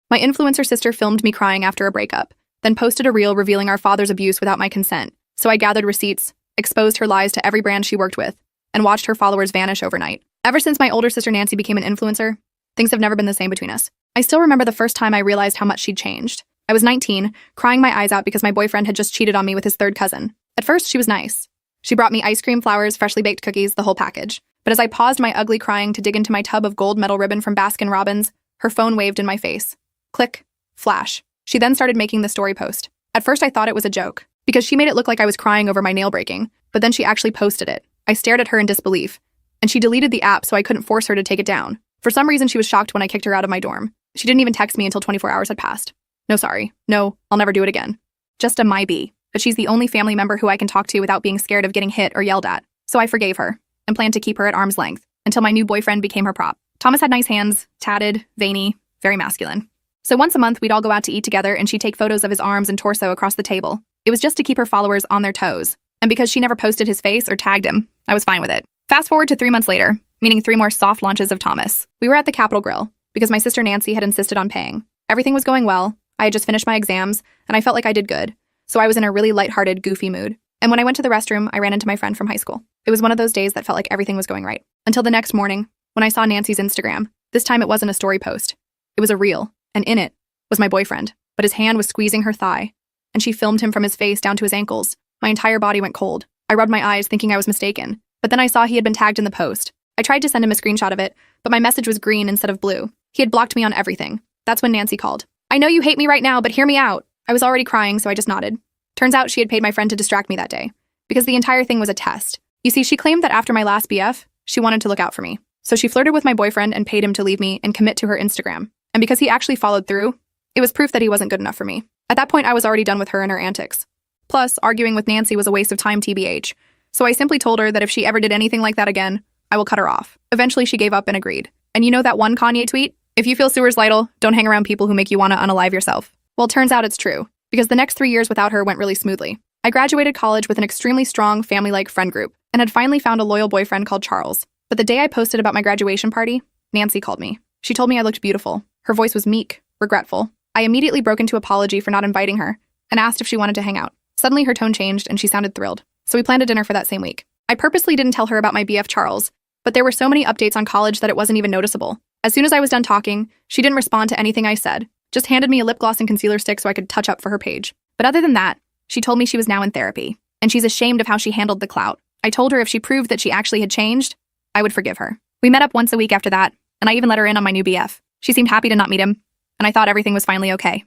My influencer sister filmed me crying after a breakup, then posted a reel revealing our father's abuse without my consent. So I gathered receipts, exposed her lies to every brand she worked with, and watched her followers vanish overnight. Ever since my older sister Nancy became an influencer, things have never been the same between us. I still remember the first time I realized how much she'd changed. I was 19, crying my eyes out because my boyfriend had just cheated on me with his third cousin. At first, she was nice. She brought me ice cream, flowers, freshly baked cookies, the whole package. But as I paused my ugly crying to dig into my tub of gold metal ribbon from Baskin-Robbins, her phone waved in my face. Click. Flash. She then started making the story post. At first, I thought it was a joke, because she made it look like I was crying over my nail breaking, but then she actually posted it. I stared at her in disbelief, and she deleted the app so I couldn't force her to take it down. For some reason, she was shocked when I kicked her out of my dorm. She didn't even text me until 24 hours had passed. No, sorry. No, I'll never do it again. Just a my-bee. But she's the only family member who I can talk to without being scared of getting hit or yelled at. So I forgave her, and planned to keep her at arm's length, until my new boyfriend became her prop. Thomas had nice hands, tatted, veiny, very masculine. So once a month, we'd all go out to eat together and she'd take photos of his arms and torso across the table. It was just to keep her followers on their toes. And because she never posted his face or tagged him, I was fine with it. Fast forward to 3 months later, meaning 3 more soft launches of Thomas. We were at the Capitol Grill, because my sister Nancy had insisted on paying. Everything was going well. I had just finished my exams, and I felt like I did good. So I was in a really lighthearted, goofy mood. And when I went to the restroom, I ran into my friend from high school. It was one of those days that felt like everything was going right. Until the next morning, when I saw Nancy's Instagram. This time it wasn't a story post. It was a reel, and in it was my boyfriend. But his hand was squeezing her thigh, and she filmed him from his face down to his ankles. My entire body went cold. I rubbed my eyes thinking I was mistaken. But then I saw he had been tagged in the post. I tried to send him a screenshot of it, but my message was green instead of blue. He had blocked me on everything. That's when Nancy called. I know you hate me right now, but hear me out. I was already crying, so I just nodded. Turns out she had paid my friend to distract me that day, because the entire thing was a test. You see, she claimed that after my last BF, she wanted to look out for me. So she flirted with my boyfriend and paid him to leave me and commit to her Instagram. And because he actually followed through, it was proof that he wasn't good enough for me. At that point, I was already done with her and her antics. Plus, arguing with Nancy was a waste of time TBH. So I simply told her that if she ever did anything like that again, I will cut her off. Eventually, she gave up and agreed. And you know that one Kanye tweet? If you feel Sewers Lytle, don't hang around people who make you want to unalive yourself. Well, turns out it's true, because the next 3 years without her went really smoothly. I graduated college with an extremely strong family-like friend group and had finally found a loyal boyfriend called Charles. But the day I posted about my graduation party, Nancy called me. She told me I looked beautiful. Her voice was meek, regretful. I immediately broke into apology for not inviting her and asked if she wanted to hang out. Suddenly, her tone changed and she sounded thrilled. So we planned a dinner for that same week. I purposely didn't tell her about my BF Charles, but there were so many updates on college that it wasn't even noticeable. As soon as I was done talking, she didn't respond to anything I said, just handed me a lip gloss and concealer stick so I could touch up for her page. But other than that, she told me she was now in therapy, and she's ashamed of how she handled the clout. I told her if she proved that she actually had changed, I would forgive her. We met up once a week after that, and I even let her in on my new BF. She seemed happy to not meet him, and I thought everything was finally okay.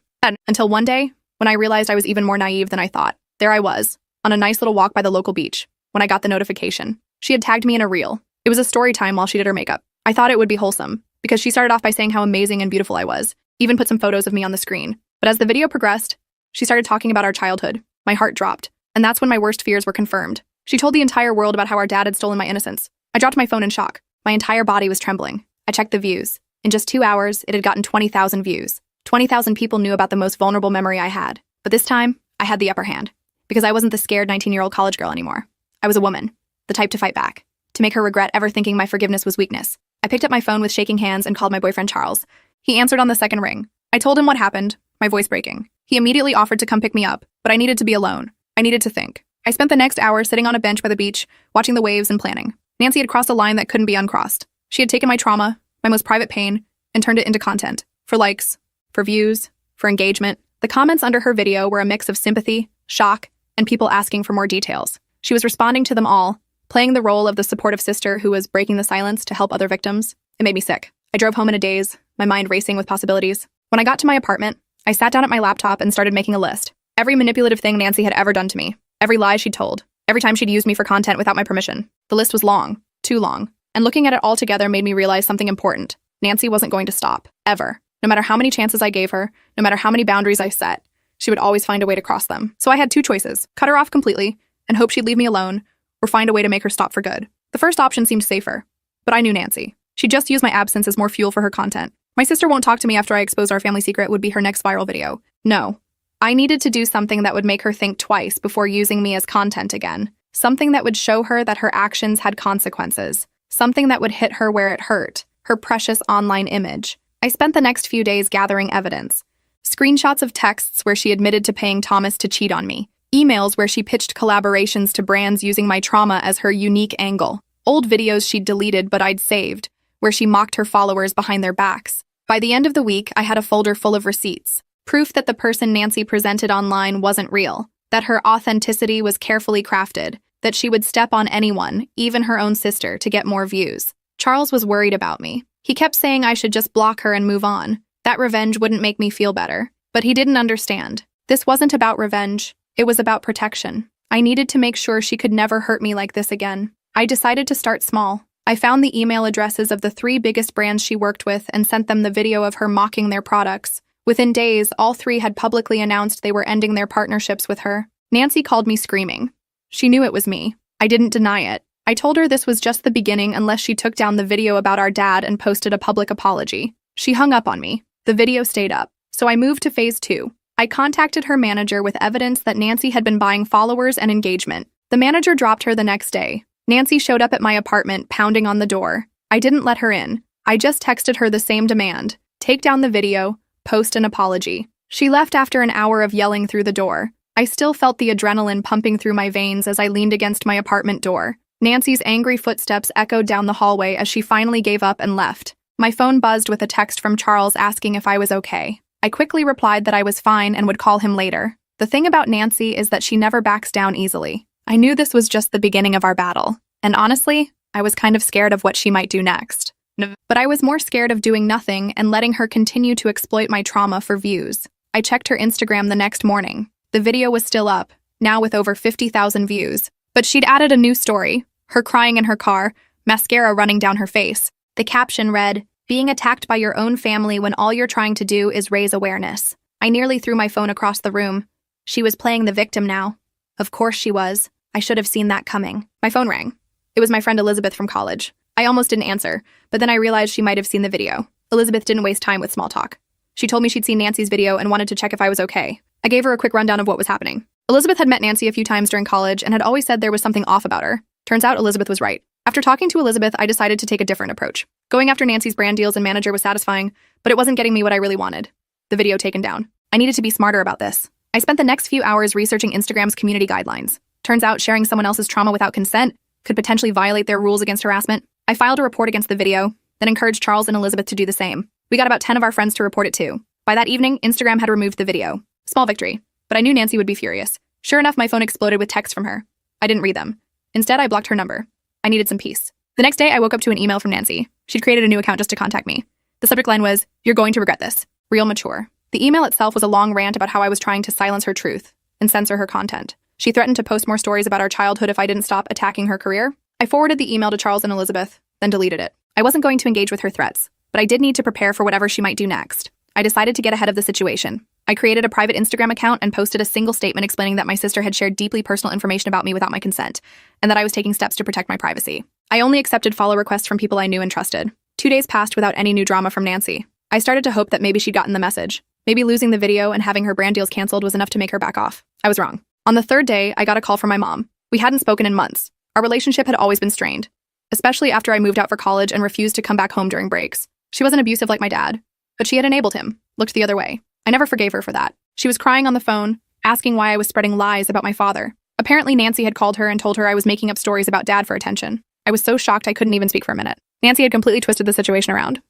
Until one day, when I realized I was even more naive than I thought. There I was, on a nice little walk by the local beach, when I got the notification. She had tagged me in a reel. It was a story time while she did her makeup. I thought it would be wholesome, because she started off by saying how amazing and beautiful I was, even put some photos of me on the screen. But as the video progressed, she started talking about our childhood. My heart dropped, and that's when my worst fears were confirmed. She told the entire world about how our dad had stolen my innocence. I dropped my phone in shock. My entire body was trembling. I checked the views. In just 2 hours, it had gotten 20,000 views. 20,000 people knew about the most vulnerable memory I had. But this time, I had the upper hand, because I wasn't the scared 19-year-old college girl anymore. I was a woman, the type to fight back, to make her regret ever thinking my forgiveness was weakness. I picked up my phone with shaking hands and called my boyfriend Charles. He answered on the second ring. I told him what happened, my voice breaking. He immediately offered to come pick me up, but I needed to be alone. I needed to think. I spent the next hour sitting on a bench by the beach, watching the waves and planning. Nancy had crossed a line that couldn't be uncrossed. She had taken my trauma, my most private pain, and turned it into content. For likes, for views, for engagement. The comments under her video were a mix of sympathy, shock, and people asking for more details. She was responding to them all, playing the role of the supportive sister who was breaking the silence to help other victims. It made me sick. I drove home in a daze, my mind racing with possibilities. When I got to my apartment, I sat down at my laptop and started making a list. Every manipulative thing Nancy had ever done to me. Every lie she'd told. Every time she'd used me for content without my permission. The list was long. Too long. And looking at it all together made me realize something important. Nancy wasn't going to stop. Ever. No matter how many chances I gave her, no matter how many boundaries I set, she would always find a way to cross them. So I had 2 choices. Cut her off completely and hope she'd leave me alone, or find a way to make her stop for good. The first option seemed safer, but I knew Nancy. She'd just use my absence as more fuel for her content. My sister won't talk to me after I expose our family secret would be her next viral video. No. I needed to do something that would make her think twice before using me as content again. Something that would show her that her actions had consequences. Something that would hit her where it hurt, her precious online image. I spent the next few days gathering evidence. Screenshots of texts where she admitted to paying Thomas to cheat on me. Emails where she pitched collaborations to brands using my trauma as her unique angle. Old videos she'd deleted but I'd saved, where she mocked her followers behind their backs. By the end of the week, I had a folder full of receipts. Proof that the person Nancy presented online wasn't real. That her authenticity was carefully crafted. That she would step on anyone, even her own sister, to get more views. Charles was worried about me. He kept saying I should just block her and move on. That revenge wouldn't make me feel better. But he didn't understand. This wasn't about revenge. It was about protection. I needed to make sure she could never hurt me like this again. I decided to start small. I found the email addresses of the 3 biggest brands she worked with and sent them the video of her mocking their products. Within days, all 3 had publicly announced they were ending their partnerships with her. Nancy called me screaming. She knew it was me. I didn't deny it. I told her this was just the beginning unless she took down the video about our dad and posted a public apology. She hung up on me. The video stayed up. So I moved to phase 2. I contacted her manager with evidence that Nancy had been buying followers and engagement. The manager dropped her the next day. Nancy showed up at my apartment, pounding on the door. I didn't let her in. I just texted her the same demand. Take down the video, post an apology. She left after an hour of yelling through the door. I still felt the adrenaline pumping through my veins as I leaned against my apartment door. Nancy's angry footsteps echoed down the hallway as she finally gave up and left. My phone buzzed with a text from Charles asking if I was okay. I quickly replied that I was fine and would call him later. The thing about Nancy is that she never backs down easily. I knew this was just the beginning of our battle. And honestly, I was kind of scared of what she might do next. But I was more scared of doing nothing and letting her continue to exploit my trauma for views. I checked her Instagram the next morning. The video was still up, now with over 50,000 views. But she'd added a new story, her crying in her car, mascara running down her face. The caption read, "Being attacked by your own family when all you're trying to do is raise awareness." I nearly threw my phone across the room. She was playing the victim now. Of course she was. I should have seen that coming. My phone rang. It was my friend Elizabeth from college. I almost didn't answer, but then I realized she might have seen the video. Elizabeth didn't waste time with small talk. She told me she'd seen Nancy's video and wanted to check if I was okay. I gave her a quick rundown of what was happening. Elizabeth had met Nancy a few times during college and had always said there was something off about her. Turns out Elizabeth was right. After talking to Elizabeth, I decided to take a different approach. Going after Nancy's brand deals and manager was satisfying, but it wasn't getting me what I really wanted. The video taken down. I needed to be smarter about this. I spent the next few hours researching Instagram's community guidelines. Turns out sharing someone else's trauma without consent could potentially violate their rules against harassment. I filed a report against the video, then encouraged Charles and Elizabeth to do the same. We got about 10 of our friends to report it too. By that evening, Instagram had removed the video. Small victory, but I knew Nancy would be furious. Sure enough, my phone exploded with texts from her. I didn't read them. Instead, I blocked her number. I needed some peace. The next day, I woke up to an email from Nancy. She'd created a new account just to contact me. The subject line was, "You're going to regret this. Real mature." The email itself was a long rant about how I was trying to silence her truth and censor her content. She threatened to post more stories about our childhood if I didn't stop attacking her career. I forwarded the email to Charles and Elizabeth, then deleted it. I wasn't going to engage with her threats, but I did need to prepare for whatever she might do next. I decided to get ahead of the situation. I created a private Instagram account and posted a single statement explaining that my sister had shared deeply personal information about me without my consent, and that I was taking steps to protect my privacy. I only accepted follow requests from people I knew and trusted. 2 days passed without any new drama from Nancy. I started to hope that maybe she'd gotten the message. Maybe losing the video and having her brand deals canceled was enough to make her back off. I was wrong. On the 3rd day, I got a call from my mom. We hadn't spoken in months. Our relationship had always been strained, especially after I moved out for college and refused to come back home during breaks. She wasn't abusive like my dad, but she had enabled him, looked the other way. I never forgave her for that. She was crying on the phone, asking why I was spreading lies about my father. Apparently, Nancy had called her and told her I was making up stories about dad for attention. I was so shocked I couldn't even speak for a minute. Nancy had completely twisted the situation around.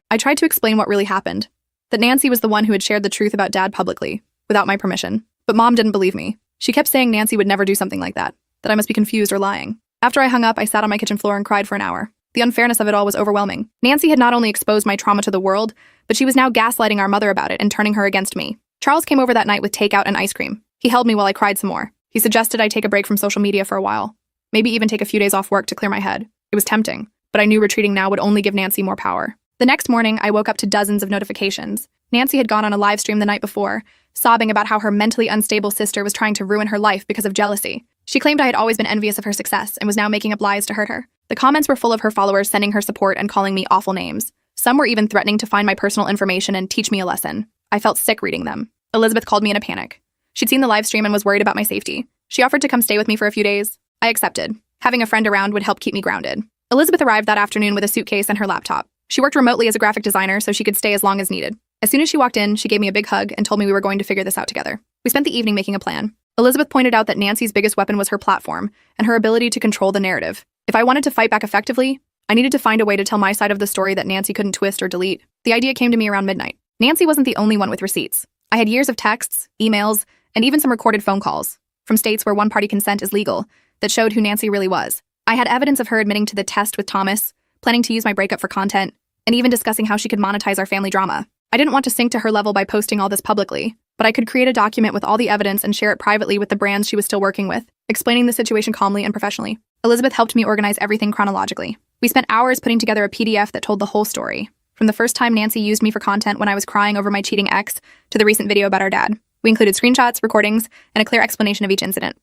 I tried to explain what really happened, that Nancy was the one who had shared the truth about dad publicly, without my permission. But Mom didn't believe me. She kept saying Nancy would never do something like that I must be confused or lying. After I hung up, I sat on my kitchen floor and cried for an hour. The unfairness of it all was overwhelming. Nancy had not only exposed my trauma to the world, but she was now gaslighting our mother about it and turning her against me. Charles came over that night with takeout and ice cream. He held me while I cried some more. He suggested I take a break from social media for a while. Maybe even take a few days off work to clear my head. It was tempting, but I knew retreating now would only give Nancy more power. The next morning, I woke up to dozens of notifications. Nancy had gone on a live stream the night before, sobbing about how her mentally unstable sister was trying to ruin her life because of jealousy. She claimed I had always been envious of her success and was now making up lies to hurt her. The comments were full of her followers sending her support and calling me awful names. Some were even threatening to find my personal information and teach me a lesson. I felt sick reading them. Elizabeth called me in a panic. She'd seen the live stream and was worried about my safety. She offered to come stay with me for a few days. I accepted. Having a friend around would help keep me grounded. Elizabeth arrived that afternoon with a suitcase and her laptop. She worked remotely as a graphic designer so she could stay as long as needed. As soon as she walked in, she gave me a big hug and told me we were going to figure this out together. We spent the evening making a plan. Elizabeth pointed out that Nancy's biggest weapon was her platform and her ability to control the narrative. If I wanted to fight back effectively, I needed to find a way to tell my side of the story that Nancy couldn't twist or delete. The idea came to me around midnight. Nancy wasn't the only one with receipts. I had years of texts, emails, and even some recorded phone calls from states where one-party consent is legal that showed who Nancy really was. I had evidence of her admitting to the test with Thomas, planning to use my breakup for content, and even discussing how she could monetize our family drama. I didn't want to sink to her level by posting all this publicly, but I could create a document with all the evidence and share it privately with the brands she was still working with, explaining the situation calmly and professionally. Elizabeth helped me organize everything chronologically. We spent hours putting together a PDF that told the whole story, from the first time Nancy used me for content when I was crying over my cheating ex to the recent video about our dad. We included screenshots, recordings, and a clear explanation of each incident.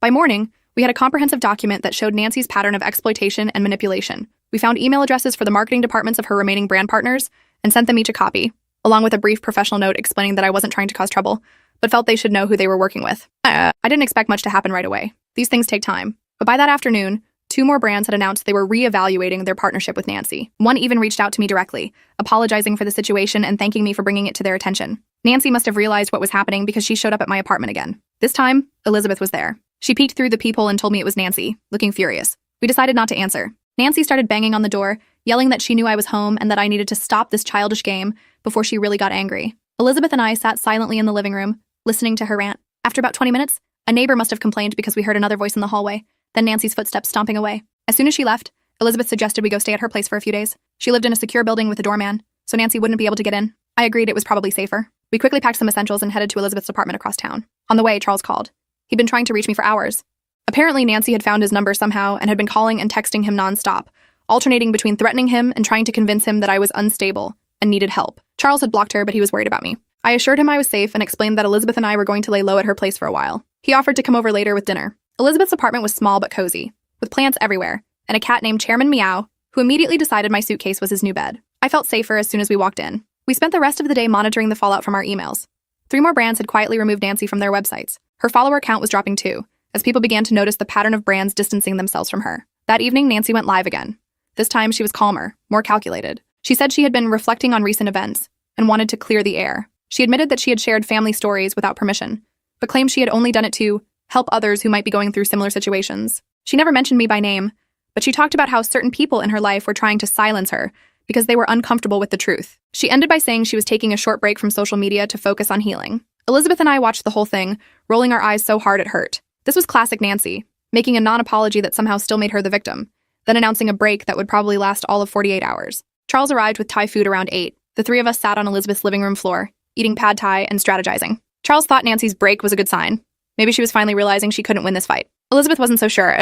By morning, we had a comprehensive document that showed Nancy's pattern of exploitation and manipulation. We found email addresses for the marketing departments of her remaining brand partners and sent them each a copy, along with a brief professional note explaining that I wasn't trying to cause trouble, but felt they should know who they were working with. I didn't expect much to happen right away. These things take time. But by that afternoon, 2 more brands had announced they were reevaluating their partnership with Nancy. One even reached out to me directly, apologizing for the situation and thanking me for bringing it to their attention. Nancy must have realized what was happening because she showed up at my apartment again. This time, Elizabeth was there. She peeked through the peephole and told me it was Nancy, looking furious. We decided not to answer. Nancy started banging on the door, yelling that she knew I was home and that I needed to stop this childish game before she really got angry. Elizabeth and I sat silently in the living room, listening to her rant. After about 20 minutes, a neighbor must have complained because we heard another voice in the hallway, then Nancy's footsteps stomping away. As soon as she left, Elizabeth suggested we go stay at her place for a few days. She lived in a secure building with a doorman, so Nancy wouldn't be able to get in. I agreed it was probably safer. We quickly packed some essentials and headed to Elizabeth's apartment across town. On the way, Charles called. He'd been trying to reach me for hours. Apparently, Nancy had found his number somehow and had been calling and texting him nonstop, alternating between threatening him and trying to convince him that I was unstable and needed help. Charles had blocked her, but he was worried about me. I assured him I was safe and explained that Elizabeth and I were going to lay low at her place for a while. He offered to come over later with dinner. Elizabeth's apartment was small but cozy, with plants everywhere, and a cat named Chairman Meow, who immediately decided my suitcase was his new bed. I felt safer as soon as we walked in. We spent the rest of the day monitoring the fallout from our emails. 3 more brands had quietly removed Nancy from their websites. Her follower count was dropping too, as people began to notice the pattern of brands distancing themselves from her. That evening, Nancy went live again. This time, she was calmer, more calculated. She said she had been reflecting on recent events and wanted to clear the air. She admitted that she had shared family stories without permission, but claimed she had only done it to help others who might be going through similar situations. She never mentioned me by name, but she talked about how certain people in her life were trying to silence her because they were uncomfortable with the truth. She ended by saying she was taking a short break from social media to focus on healing. Elizabeth and I watched the whole thing, rolling our eyes so hard it hurt. This was classic Nancy, making a non-apology that somehow still made her the victim, then announcing a break that would probably last all of 48 hours. Charles arrived with Thai food around 8. The 3 of us sat on Elizabeth's living room floor, eating pad Thai and strategizing. Charles thought Nancy's break was a good sign. Maybe she was finally realizing she couldn't win this fight. Elizabeth wasn't so sure.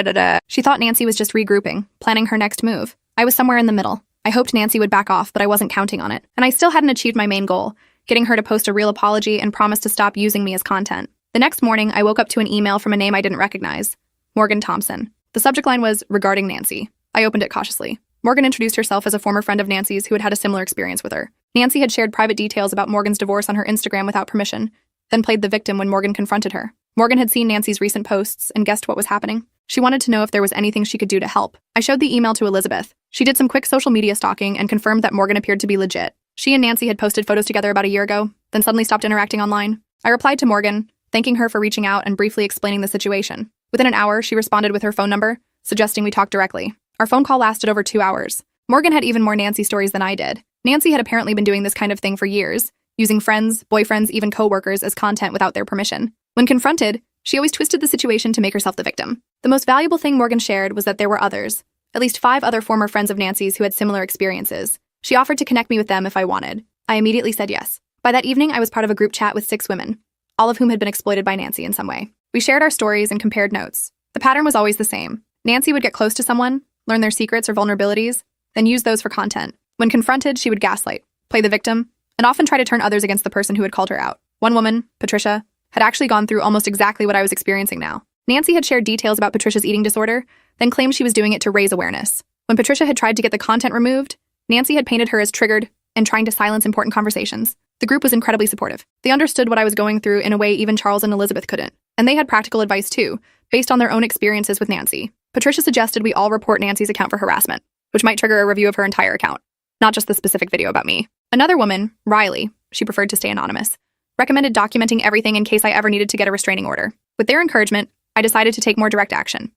She thought Nancy was just regrouping, planning her next move. I was somewhere in the middle. I hoped Nancy would back off, but I wasn't counting on it. And I still hadn't achieved my main goal, getting her to post a real apology and promise to stop using me as content. The next morning, I woke up to an email from a name I didn't recognize, Morgan Thompson. The subject line was, "Regarding Nancy." I opened it cautiously. Morgan introduced herself as a former friend of Nancy's who had had a similar experience with her. Nancy had shared private details about Morgan's divorce on her Instagram without permission, then played the victim when Morgan confronted her. Morgan had seen Nancy's recent posts and guessed what was happening. She wanted to know if there was anything she could do to help. I showed the email to Elizabeth. She did some quick social media stalking and confirmed that Morgan appeared to be legit. She and Nancy had posted photos together about a year ago, then suddenly stopped interacting online. I replied to Morgan, thanking her for reaching out and briefly explaining the situation. Within an hour, she responded with her phone number, suggesting we talk directly. Our phone call lasted over 2 hours. Morgan had even more Nancy stories than I did. Nancy had apparently been doing this kind of thing for years, using friends, boyfriends, even coworkers as content without their permission. When confronted, she always twisted the situation to make herself the victim. The most valuable thing Morgan shared was that there were others, at least 5 other former friends of Nancy's who had similar experiences. She offered to connect me with them if I wanted. I immediately said yes. By that evening, I was part of a group chat with 6 women, all of whom had been exploited by Nancy in some way. We shared our stories and compared notes. The pattern was always the same. Nancy would get close to someone, learn their secrets or vulnerabilities, then use those for content. When confronted, she would gaslight, play the victim, and often try to turn others against the person who had called her out. One woman, Patricia, had actually gone through almost exactly what I was experiencing now. Nancy had shared details about Patricia's eating disorder, then claimed she was doing it to raise awareness. When Patricia had tried to get the content removed, Nancy had painted her as triggered and trying to silence important conversations. The group was incredibly supportive. They understood what I was going through in a way even Charles and Elizabeth couldn't. And they had practical advice too, based on their own experiences with Nancy. Patricia suggested we all report Nancy's account for harassment, which might trigger a review of her entire account. not just the specific video about me. Another woman, Riley, she preferred to stay anonymous, recommended documenting everything in case I ever needed to get a restraining order. With their encouragement, I decided to take more direct action.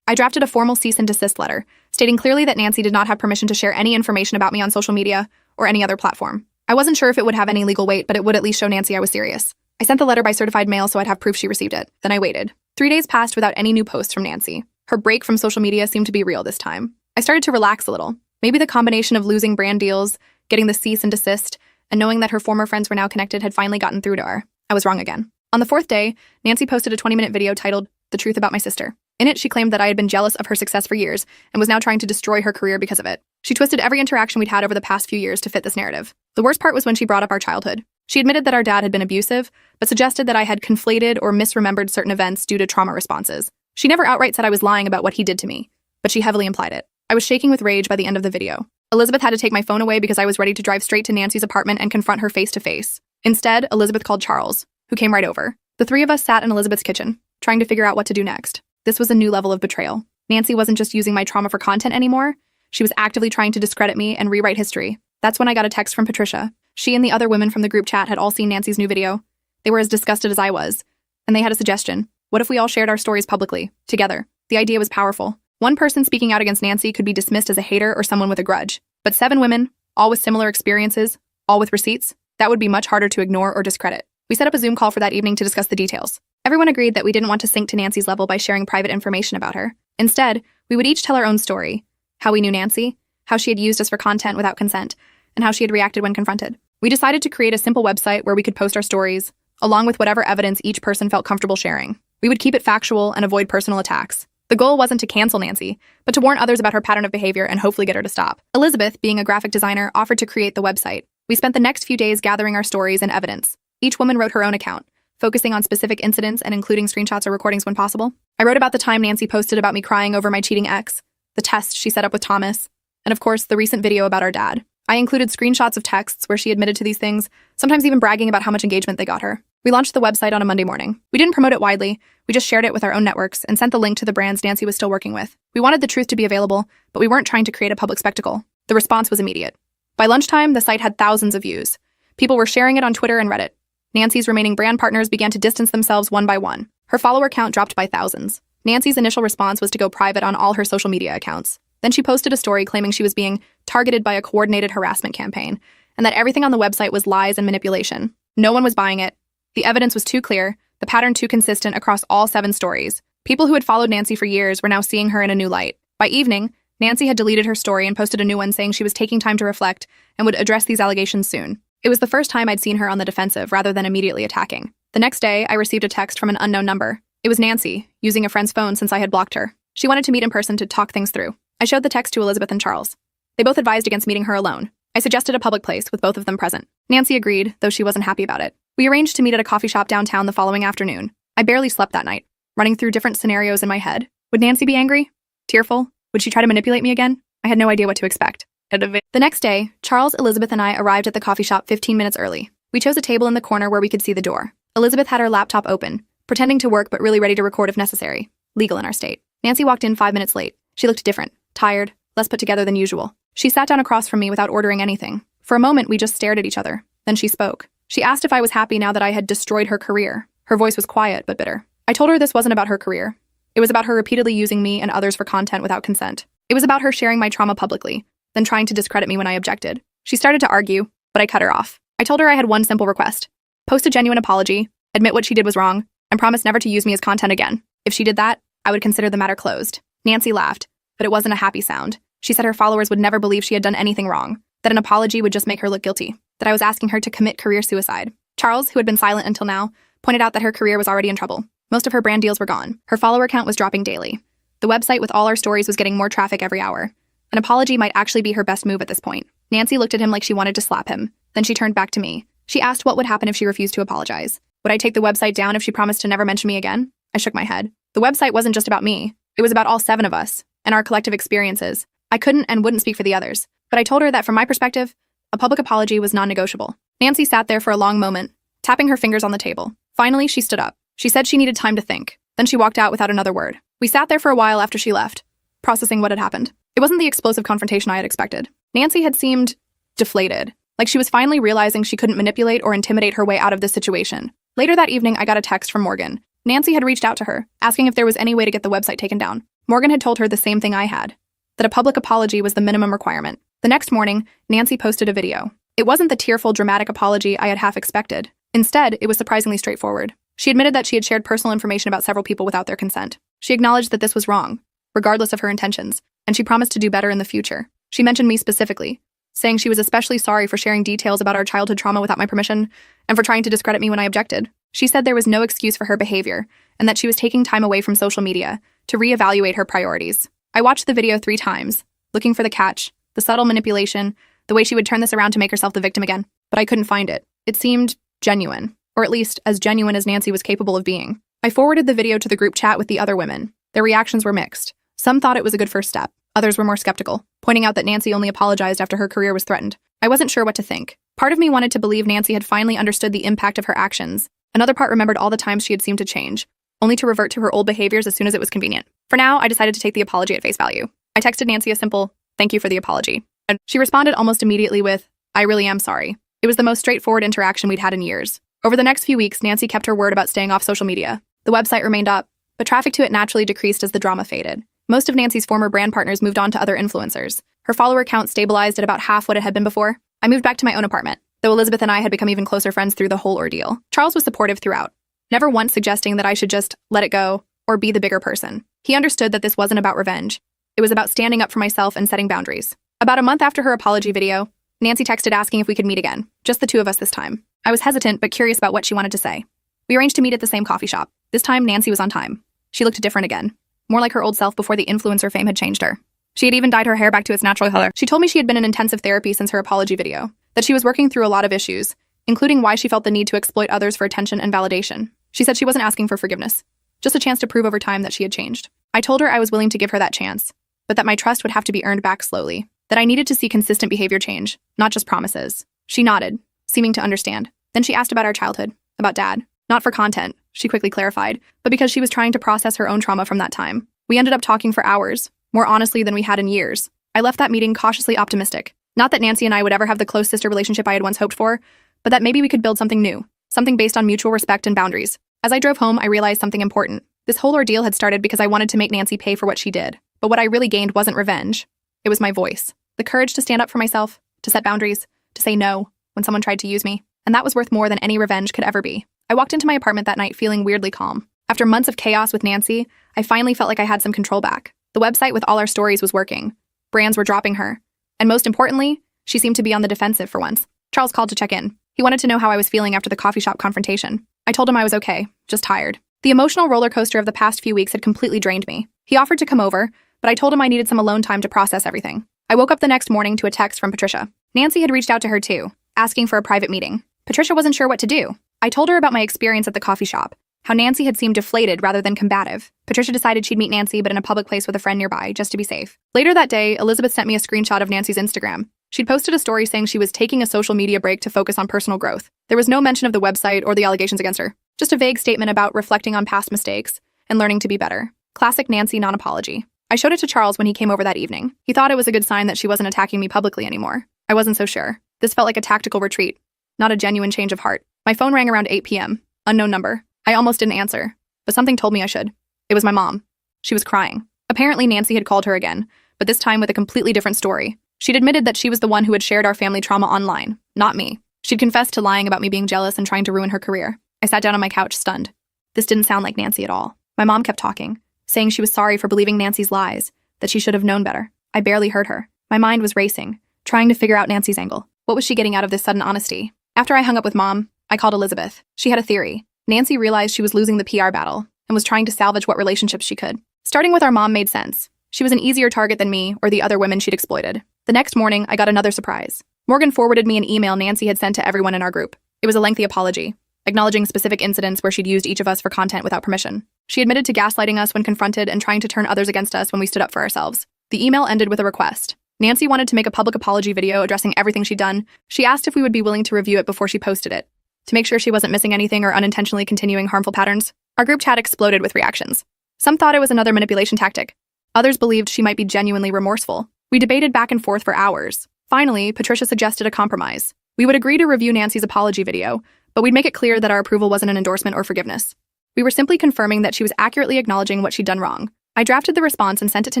I drafted a formal cease and desist letter, stating clearly that Nancy did not have permission to share any information about me on social media or any other platform. I wasn't sure if it would have any legal weight, but it would at least show Nancy I was serious. I sent the letter by certified mail so I'd have proof she received it. Then I waited. 3 days passed without any new posts from Nancy. Her break from social media seemed to be real this time. I started to relax a little. Maybe the combination of losing brand deals, getting the cease and desist, and knowing that her former friends were now connected had finally gotten through to her. I was wrong again. On the 4th day, Nancy posted a 20-minute video titled, "The Truth About My Sister." In it, she claimed that I had been jealous of her success for years and was now trying to destroy her career because of it. She twisted every interaction we'd had over the past few years to fit this narrative. The worst part was when she brought up our childhood. She admitted that our dad had been abusive, but suggested that I had conflated or misremembered certain events due to trauma responses. She never outright said I was lying about what he did to me, but she heavily implied it. I was shaking with rage by the end of the video. Elizabeth had to take my phone away because I was ready to drive straight to Nancy's apartment and confront her face to face. Instead, Elizabeth called Charles, who came right over. The 3 of us sat in Elizabeth's kitchen, trying to figure out what to do next. This was a new level of betrayal. Nancy wasn't just using my trauma for content anymore. She was actively trying to discredit me and rewrite history. That's when I got a text from Patricia. She and the other women from the group chat had all seen Nancy's new video. They were as disgusted as I was. And they had a suggestion. What if we all shared our stories publicly, together? The idea was powerful. One person speaking out against Nancy could be dismissed as a hater or someone with a grudge. But 7 women, all with similar experiences, all with receipts, that would be much harder to ignore or discredit. We set up a Zoom call for that evening to discuss the details. Everyone agreed that we didn't want to sink to Nancy's level by sharing private information about her. Instead, we would each tell our own story. How we knew Nancy, how she had used us for content without consent, and how she had reacted when confronted. We decided to create a simple website where we could post our stories, along with whatever evidence each person felt comfortable sharing. We would keep it factual and avoid personal attacks. The goal wasn't to cancel Nancy, but to warn others about her pattern of behavior and hopefully get her to stop. Elizabeth, being a graphic designer, offered to create the website. We spent the next few days gathering our stories and evidence. Each woman wrote her own account, focusing on specific incidents and including screenshots or recordings when possible. I wrote about the time Nancy posted about me crying over my cheating ex, the test she set up with Thomas, and of course, the recent video about our dad. I included screenshots of texts where she admitted to these things, sometimes even bragging about how much engagement they got her. We launched the website on a Monday morning. We didn't promote it widely, we just shared it with our own networks and sent the link to the brands Nancy was still working with. We wanted the truth to be available, but we weren't trying to create a public spectacle. The response was immediate. By lunchtime, the site had thousands of views. People were sharing it on Twitter and Reddit. Nancy's remaining brand partners began to distance themselves one by one. Her follower count dropped by thousands. Nancy's initial response was to go private on all her social media accounts. Then she posted a story claiming she was being targeted by a coordinated harassment campaign, and that everything on the website was lies and manipulation. No one was buying it. The evidence was too clear, the pattern too consistent across all 7 stories. People who had followed Nancy for years were now seeing her in a new light. By evening, Nancy had deleted her story and posted a new one saying she was taking time to reflect and would address these allegations soon. It was the first time I'd seen her on the defensive rather than immediately attacking. The next day, I received a text from an unknown number. It was Nancy, using a friend's phone since I had blocked her. She wanted to meet in person to talk things through. I showed the text to Elizabeth and Charles. They both advised against meeting her alone. I suggested a public place with both of them present. Nancy agreed, though she wasn't happy about it. We arranged to meet at a coffee shop downtown the following afternoon. I barely slept that night, running through different scenarios in my head. Would Nancy be angry? Tearful? Would she try to manipulate me again? I had no idea what to expect. The next day, Charles, Elizabeth, and I arrived at the coffee shop 15 minutes early. We chose a table in the corner where we could see the door. Elizabeth had her laptop open, pretending to work but really ready to record if necessary. Legal in our state. Nancy walked in 5 minutes late. She looked different, tired, less put together than usual. She sat down across from me without ordering anything. For a moment, we just stared at each other. Then she spoke. She asked if I was happy now that I had destroyed her career. Her voice was quiet but bitter. I told her this wasn't about her career. It was about her repeatedly using me and others for content without consent. It was about her sharing my trauma publicly, then trying to discredit me when I objected. She started to argue, but I cut her off. I told her I had one simple request. Post a genuine apology, admit what she did was wrong, and promise never to use me as content again. If she did that, I would consider the matter closed. Nancy laughed, but it wasn't a happy sound. She said her followers would never believe she had done anything wrong, that an apology would just make her look guilty, that I was asking her to commit career suicide. Charles, who had been silent until now, pointed out that her career was already in trouble. Most of her brand deals were gone. Her follower count was dropping daily. The website with all our stories was getting more traffic every hour. An apology might actually be her best move at this point. Nancy looked at him like she wanted to slap him. Then she turned back to me. She asked what would happen if she refused to apologize. Would I take the website down if she promised to never mention me again? I shook my head. The website wasn't just about me. It was about all 7 of us and our collective experiences. I couldn't and wouldn't speak for the others, but I told her that from my perspective, a public apology was non-negotiable. Nancy sat there for a long moment, tapping her fingers on the table. Finally, she stood up. She said she needed time to think. Then she walked out without another word. We sat there for a while after she left, processing what had happened. It wasn't the explosive confrontation I had expected. Nancy had seemed deflated, like she was finally realizing she couldn't manipulate or intimidate her way out of this situation. Later that evening, I got a text from Morgan. Nancy had reached out to her, asking if there was any way to get the website taken down. Morgan had told her the same thing I had, that a public apology was the minimum requirement. The next morning, Nancy posted a video. It wasn't the tearful, dramatic apology I had half expected. Instead, it was surprisingly straightforward. She admitted that she had shared personal information about several people without their consent. She acknowledged that this was wrong, regardless of her intentions, and she promised to do better in the future. She mentioned me specifically, saying she was especially sorry for sharing details about our childhood trauma without my permission, and for trying to discredit me when I objected. She said there was no excuse for her behavior, and that she was taking time away from social media to reevaluate her priorities. I watched the video 3 times, looking for the catch, the subtle manipulation, the way she would turn this around to make herself the victim again, but I couldn't find it. It seemed genuine, or at least as genuine as Nancy was capable of being. I forwarded the video to the group chat with the other women. Their reactions were mixed. Some thought it was a good first step. Others were more skeptical, pointing out that Nancy only apologized after her career was threatened. I wasn't sure what to think. Part of me wanted to believe Nancy had finally understood the impact of her actions. Another part remembered all the times she had seemed to change, only to revert to her old behaviors as soon as it was convenient. For now, I decided to take the apology at face value. I texted Nancy a simple, "Thank you for the apology." And she responded almost immediately with, "I really am sorry." It was the most straightforward interaction we'd had in years. Over the next few weeks, Nancy kept her word about staying off social media. The website remained up, but traffic to it naturally decreased as the drama faded. Most of Nancy's former brand partners moved on to other influencers. Her follower count stabilized at about half what it had been before. I moved back to my own apartment, though Elizabeth and I had become even closer friends through the whole ordeal. Charles was supportive throughout, never once suggesting that I should just let it go or be the bigger person. He understood that this wasn't about revenge. It was about standing up for myself and setting boundaries. About a month after her apology video, Nancy texted asking if we could meet again, just the two of us this time. I was hesitant but curious about what she wanted to say. We arranged to meet at the same coffee shop. This time, Nancy was on time. She looked different again, more like her old self before the influencer fame had changed her. She had even dyed her hair back to its natural color. She told me she had been in intensive therapy since her apology video, that she was working through a lot of issues, including why she felt the need to exploit others for attention and validation. She said she wasn't asking for forgiveness, just a chance to prove over time that she had changed. I told her I was willing to give her that chance, but that my trust would have to be earned back slowly, that I needed to see consistent behavior change, not just promises. She nodded, seeming to understand. Then she asked about our childhood, about Dad. Not for content, she quickly clarified, but because she was trying to process her own trauma from that time. We ended up talking for hours, more honestly than we had in years. I left that meeting cautiously optimistic. Not that Nancy and I would ever have the close sister relationship I had once hoped for, but that maybe we could build something new, something based on mutual respect and boundaries. As I drove home, I realized something important. This whole ordeal had started because I wanted to make Nancy pay for what she did. But what I really gained wasn't revenge. It was my voice. The courage to stand up for myself, to set boundaries, to say no when someone tried to use me. And that was worth more than any revenge could ever be. I walked into my apartment that night feeling weirdly calm. After months of chaos with Nancy, I finally felt like I had some control back. The website with all our stories was working. Brands were dropping her. And most importantly, she seemed to be on the defensive for once. Charles called to check in. He wanted to know how I was feeling after the coffee shop confrontation. I told him I was okay, just tired. The emotional roller coaster of the past few weeks had completely drained me. He offered to come over, but I told him I needed some alone time to process everything. I woke up the next morning to a text from Patricia. Nancy had reached out to her too, asking for a private meeting. Patricia wasn't sure what to do. I told her about my experience at the coffee shop, how Nancy had seemed deflated rather than combative. Patricia decided she'd meet Nancy, but in a public place with a friend nearby, just to be safe. Later that day, Elizabeth sent me a screenshot of Nancy's Instagram. She'd posted a story saying she was taking a social media break to focus on personal growth. There was no mention of the website or the allegations against her, just a vague statement about reflecting on past mistakes and learning to be better. Classic Nancy non-apology. I showed it to Charles when he came over that evening. He thought it was a good sign that she wasn't attacking me publicly anymore. I wasn't so sure. This felt like a tactical retreat, not a genuine change of heart. My phone rang around 8 p.m. Unknown number. I almost didn't answer, but something told me I should. It was my mom. She was crying. Apparently Nancy had called her again, but this time with a completely different story. She'd admitted that she was the one who had shared our family trauma online, not me. She'd confessed to lying about me being jealous and trying to ruin her career. I sat down on my couch, stunned. This didn't sound like Nancy at all. My mom kept talking, saying she was sorry for believing Nancy's lies, that she should have known better. I barely heard her. My mind was racing, trying to figure out Nancy's angle. What was she getting out of this sudden honesty? After I hung up with Mom, I called Elizabeth. She had a theory. Nancy realized she was losing the PR battle and was trying to salvage what relationships she could. Starting with our mom made sense. She was an easier target than me or the other women she'd exploited. The next morning, I got another surprise. Morgan forwarded me an email Nancy had sent to everyone in our group. It was a lengthy apology, acknowledging specific incidents where she'd used each of us for content without permission. She admitted to gaslighting us when confronted and trying to turn others against us when we stood up for ourselves. The email ended with a request. Nancy wanted to make a public apology video addressing everything she'd done. She asked if we would be willing to review it before she posted it, to make sure she wasn't missing anything or unintentionally continuing harmful patterns. Our group chat exploded with reactions. Some thought it was another manipulation tactic. Others believed she might be genuinely remorseful. We debated back and forth for hours. Finally, Patricia suggested a compromise. We would agree to review Nancy's apology video, but we'd make it clear that our approval wasn't an endorsement or forgiveness. We were simply confirming that she was accurately acknowledging what she'd done wrong. I drafted the response and sent it to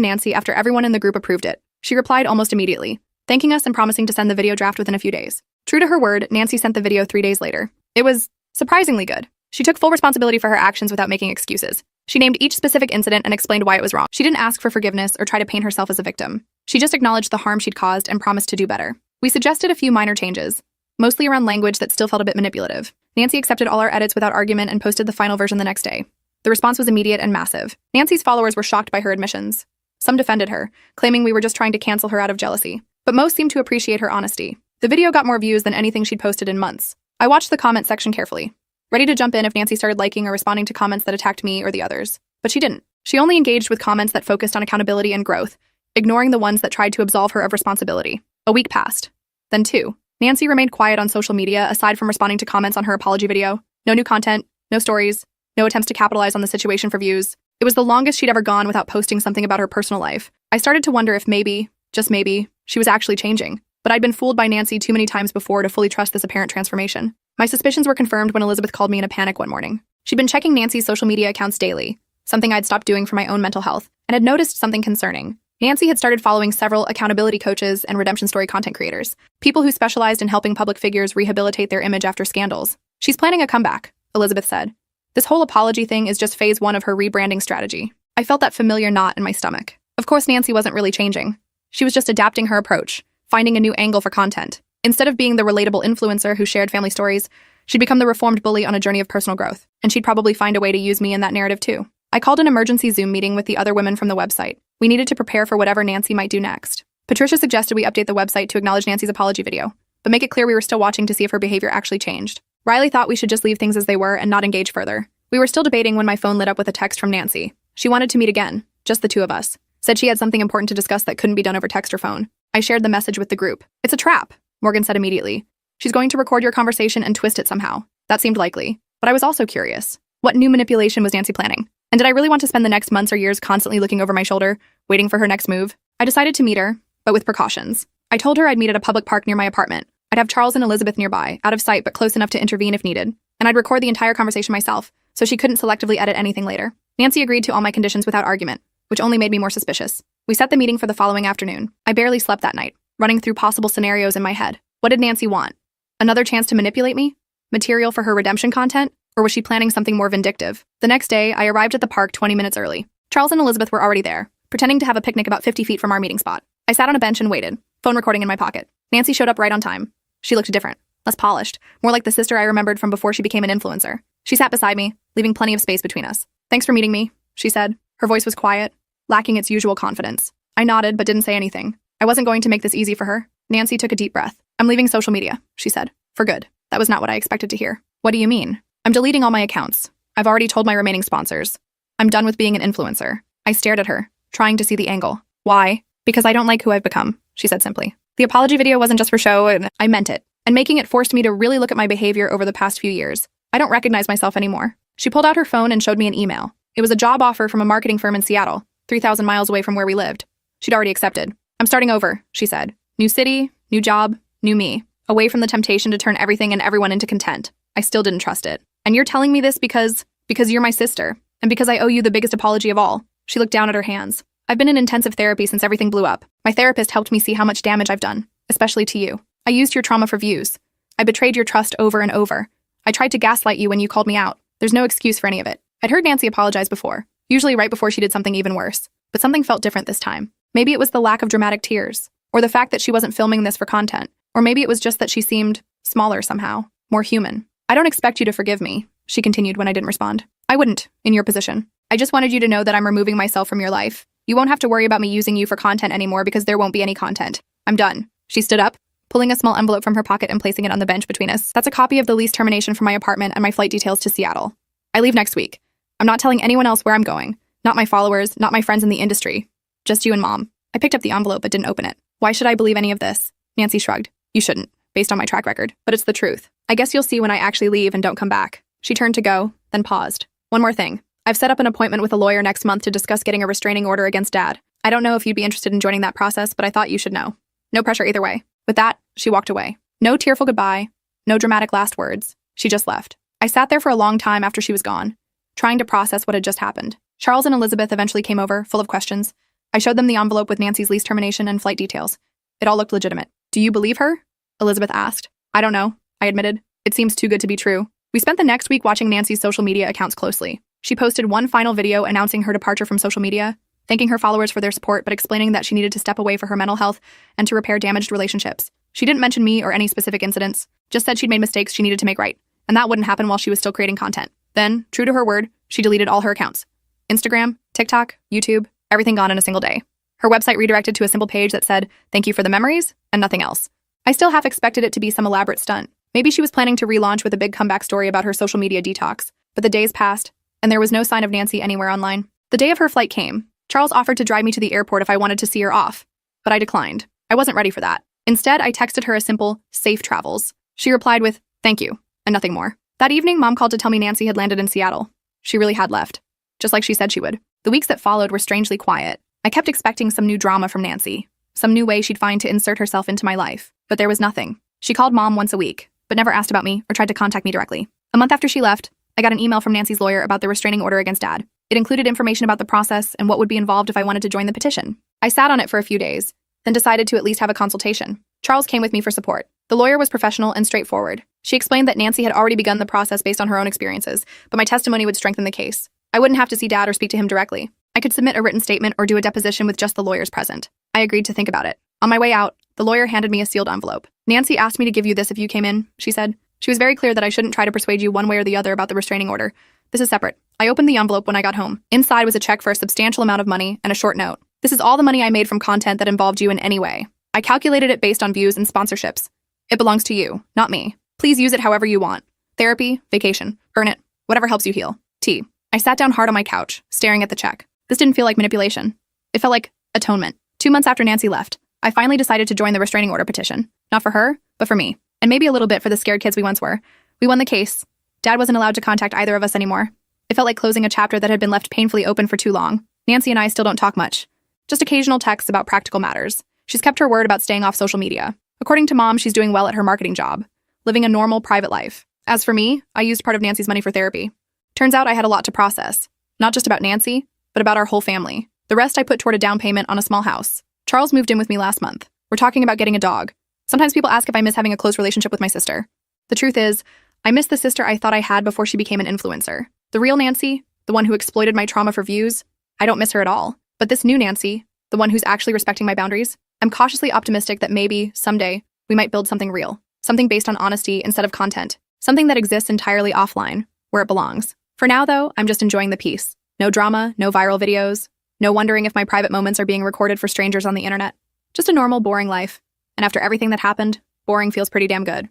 Nancy after everyone in the group approved it. She replied almost immediately, thanking us and promising to send the video draft within a few days. True to her word, Nancy sent the video 3 days later. It was surprisingly good. She took full responsibility for her actions without making excuses. She named each specific incident and explained why it was wrong. She didn't ask for forgiveness or try to paint herself as a victim. She just acknowledged the harm she'd caused and promised to do better. We suggested a few minor changes, mostly around language that still felt a bit manipulative. Nancy accepted all our edits without argument and posted the final version the next day. The response was immediate and massive. Nancy's followers were shocked by her admissions. Some defended her, claiming we were just trying to cancel her out of jealousy. But most seemed to appreciate her honesty. The video got more views than anything she'd posted in months. I watched the comment section carefully, ready to jump in if Nancy started liking or responding to comments that attacked me or the others. But she didn't. She only engaged with comments that focused on accountability and growth, ignoring the ones that tried to absolve her of responsibility. A week passed. Then 2. Nancy remained quiet on social media aside from responding to comments on her apology video. No new content, no stories, no attempts to capitalize on the situation for views. It was the longest she'd ever gone without posting something about her personal life. I started to wonder if maybe, just maybe, she was actually changing. But I'd been fooled by Nancy too many times before to fully trust this apparent transformation. My suspicions were confirmed when Elizabeth called me in a panic one morning. She'd been checking Nancy's social media accounts daily, something I'd stopped doing for my own mental health, and had noticed something concerning. Nancy had started following several accountability coaches and redemption story content creators, people who specialized in helping public figures rehabilitate their image after scandals. She's planning a comeback, Elizabeth said. This whole apology thing is just phase 1 of her rebranding strategy. I felt that familiar knot in my stomach. Of course, Nancy wasn't really changing. She was just adapting her approach, finding a new angle for content. Instead of being the relatable influencer who shared family stories, she'd become the reformed bully on a journey of personal growth. And she'd probably find a way to use me in that narrative too. I called an emergency Zoom meeting with the other women from the website. We needed to prepare for whatever Nancy might do next. Patricia suggested we update the website to acknowledge Nancy's apology video, but make it clear we were still watching to see if her behavior actually changed. Riley thought we should just leave things as they were and not engage further. We were still debating when my phone lit up with a text from Nancy. She wanted to meet again, just the 2 of us. Said she had something important to discuss that couldn't be done over text or phone. I shared the message with the group. It's a trap, Morgan said immediately. She's going to record your conversation and twist it somehow. That seemed likely. But I was also curious. What new manipulation was Nancy planning? And did I really want to spend the next months or years constantly looking over my shoulder, waiting for her next move? I decided to meet her, but with precautions. I told her I'd meet at a public park near my apartment. I'd have Charles and Elizabeth nearby, out of sight but close enough to intervene if needed. And I'd record the entire conversation myself, so she couldn't selectively edit anything later. Nancy agreed to all my conditions without argument, which only made me more suspicious. We set the meeting for the following afternoon. I barely slept that night, running through possible scenarios in my head. What did Nancy want? Another chance to manipulate me? Material for her redemption content? Or was she planning something more vindictive? The next day, I arrived at the park 20 minutes early. Charles and Elizabeth were already there, pretending to have a picnic about 50 feet from our meeting spot. I sat on a bench and waited, phone recording in my pocket. Nancy showed up right on time. She looked different, less polished, more like the sister I remembered from before she became an influencer. She sat beside me, leaving plenty of space between us. Thanks for meeting me, she said. Her voice was quiet, lacking its usual confidence. I nodded but didn't say anything. I wasn't going to make this easy for her. Nancy took a deep breath. I'm leaving social media, she said. For good. That was not what I expected to hear. What do you mean? I'm deleting all my accounts. I've already told my remaining sponsors. I'm done with being an influencer. I stared at her, trying to see the angle. Why? Because I don't like who I've become, she said simply. The apology video wasn't just for show, and I meant it. And making it forced me to really look at my behavior over the past few years. I don't recognize myself anymore. She pulled out her phone and showed me an email. It was a job offer from a marketing firm in Seattle, 3,000 miles away from where we lived. She'd already accepted. I'm starting over, she said. New city, new job, new me. Away from the temptation to turn everything and everyone into content. I still didn't trust it. And you're telling me this because you're my sister, and because I owe you the biggest apology of all. She looked down at her hands. I've been in intensive therapy since everything blew up. My therapist helped me see how much damage I've done, especially to you. I used your trauma for views. I betrayed your trust over and over. I tried to gaslight you when you called me out. There's no excuse for any of it. I'd heard Nancy apologize before, usually right before she did something even worse. But something felt different this time. Maybe it was the lack of dramatic tears, or the fact that she wasn't filming this for content, or maybe it was just that she seemed smaller somehow, more human. I don't expect you to forgive me, she continued when I didn't respond. I wouldn't, in your position. I just wanted you to know that I'm removing myself from your life. You won't have to worry about me using you for content anymore because there won't be any content. I'm done. She stood up, pulling a small envelope from her pocket and placing it on the bench between us. That's a copy of the lease termination for my apartment and my flight details to Seattle. I leave next week. I'm not telling anyone else where I'm going. Not my followers, not my friends in the industry. Just you and Mom. I picked up the envelope but didn't open it. Why should I believe any of this? Nancy shrugged. You shouldn't, based on my track record. But it's the truth. I guess you'll see when I actually leave and don't come back. She turned to go, then paused. One more thing. I've set up an appointment with a lawyer next month to discuss getting a restraining order against Dad. I don't know if you'd be interested in joining that process, but I thought you should know. No pressure either way. With that, she walked away. No tearful goodbye, no dramatic last words. She just left. I sat there for a long time after she was gone, trying to process what had just happened. Charles and Elizabeth eventually came over, full of questions. I showed them the envelope with Nancy's lease termination and flight details. It all looked legitimate. "Do you believe her?" Elizabeth asked. "I don't know," I admitted. "It seems too good to be true." We spent the next week watching Nancy's social media accounts closely. She posted one final video announcing her departure from social media, thanking her followers for their support but explaining that she needed to step away for her mental health and to repair damaged relationships. She didn't mention me or any specific incidents, just said she'd made mistakes she needed to make right, and that wouldn't happen while she was still creating content. Then, true to her word, she deleted all her accounts. Instagram, TikTok, YouTube, everything gone in a single day. Her website redirected to a simple page that said, "Thank you for the memories," and nothing else. I still half expected it to be some elaborate stunt. Maybe she was planning to relaunch with a big comeback story about her social media detox, but the days passed, and there was no sign of Nancy anywhere online. The day of her flight came. Charles offered to drive me to the airport if I wanted to see her off, but I declined. I wasn't ready for that. Instead, I texted her a simple, "Safe travels." She replied with, "Thank you," and nothing more. That evening, Mom called to tell me Nancy had landed in Seattle. She really had left, just like she said she would. The weeks that followed were strangely quiet. I kept expecting some new drama from Nancy, some new way she'd find to insert herself into my life, but there was nothing. She called Mom once a week, but never asked about me or tried to contact me directly. A month after she left, I got an email from Nancy's lawyer about the restraining order against Dad. It included information about the process and what would be involved if I wanted to join the petition. I sat on it for a few days, then decided to at least have a consultation. Charles came with me for support. The lawyer was professional and straightforward. She explained that Nancy had already begun the process based on her own experiences, but my testimony would strengthen the case. I wouldn't have to see Dad or speak to him directly. I could submit a written statement or do a deposition with just the lawyers present. I agreed to think about it. On my way out, the lawyer handed me a sealed envelope. "Nancy asked me to give you this if you came in," she said. She was very clear that I shouldn't try to persuade you one way or the other about the restraining order. "This is separate." I opened the envelope when I got home. Inside was a check for a substantial amount of money and a short note. "This is all the money I made from content that involved you in any way. I calculated it based on views and sponsorships. It belongs to you, not me. Please use it however you want. Therapy, vacation, earn it, whatever helps you heal. T." I sat down hard on my couch, staring at the check. This didn't feel like manipulation. It felt like atonement. 2 months after Nancy left, I finally decided to join the restraining order petition. Not for her, but for me. And maybe a little bit for the scared kids we once were. We won the case. Dad wasn't allowed to contact either of us anymore. It felt like closing a chapter that had been left painfully open for too long. Nancy and I still don't talk much. Just occasional texts about practical matters. She's kept her word about staying off social media. According to Mom, she's doing well at her marketing job, living a normal private life. As for me, I used part of Nancy's money for therapy. Turns out I had a lot to process. Not just about Nancy, but about our whole family. The rest I put toward a down payment on a small house. Charles moved in with me last month. We're talking about getting a dog. Sometimes people ask if I miss having a close relationship with my sister. The truth is, I miss the sister I thought I had before she became an influencer. The real Nancy, the one who exploited my trauma for views, I don't miss her at all. But this new Nancy, the one who's actually respecting my boundaries, I'm cautiously optimistic that maybe, someday, we might build something real. Something based on honesty instead of content. Something that exists entirely offline, where it belongs. For now, though, I'm just enjoying the peace. No drama, no viral videos, no wondering if my private moments are being recorded for strangers on the internet. Just a normal, boring life. And after everything that happened, boring feels pretty damn good.